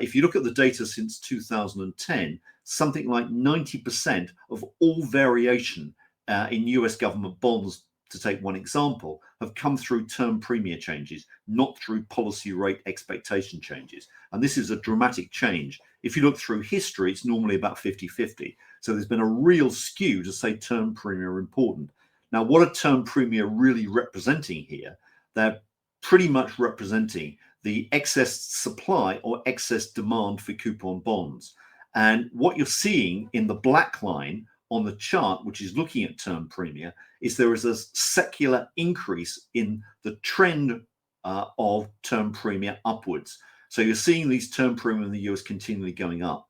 If you look at the data since 2010, something like 90% of all variation in US government bonds, to take one example, have come through term premium changes, not through policy rate expectation changes. And this is a dramatic change. If you look through history, it's normally about 50-50. So there's been a real skew to say term premium are important. Now, what are term premium really representing here? They're pretty much representing the excess supply or excess demand for coupon bonds. And what you're seeing in the black line on the chart, which is looking at term premium, is there is a secular increase in the trend of term premium upwards. So you're seeing these term premium in the US continually going up.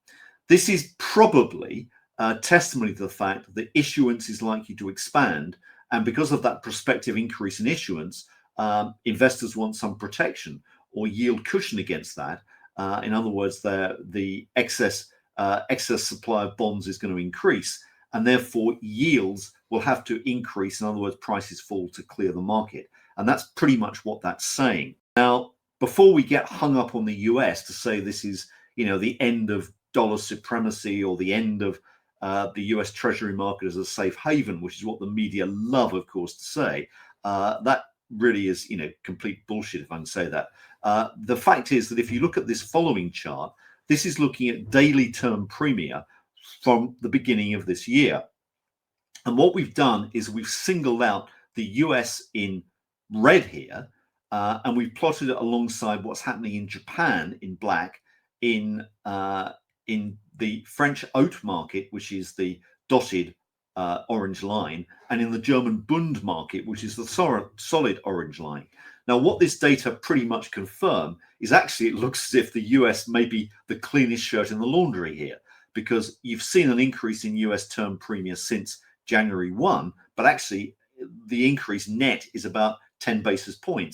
This is probably a testimony to the fact that issuance is likely to expand. And because of that prospective increase in issuance, investors want some protection or yield cushion against that. In other words, the excess supply of bonds is going to increase, and therefore yields will have to increase. In other words, prices fall to clear the market. And that's pretty much what that's saying. Now, before we get hung up on the US to say this is, the end of dollar supremacy or the end of the US Treasury market as a safe haven, which is what the media love, of course, to say, that really is, complete bullshit, if I can say that. The fact is that if you look at this following chart, this is looking at daily term premia from the beginning of this year. And what we've done is we've singled out the US in red here, and we've plotted it alongside what's happening in Japan in black, in the French oat market, which is the dotted orange line, and in the German Bund market, which is the solid orange line. Now, what this data pretty much confirm is actually it looks as if the US may be the cleanest shirt in the laundry here, because you've seen an increase in US term premium since January 1, but actually the increase net is about 10 basis points.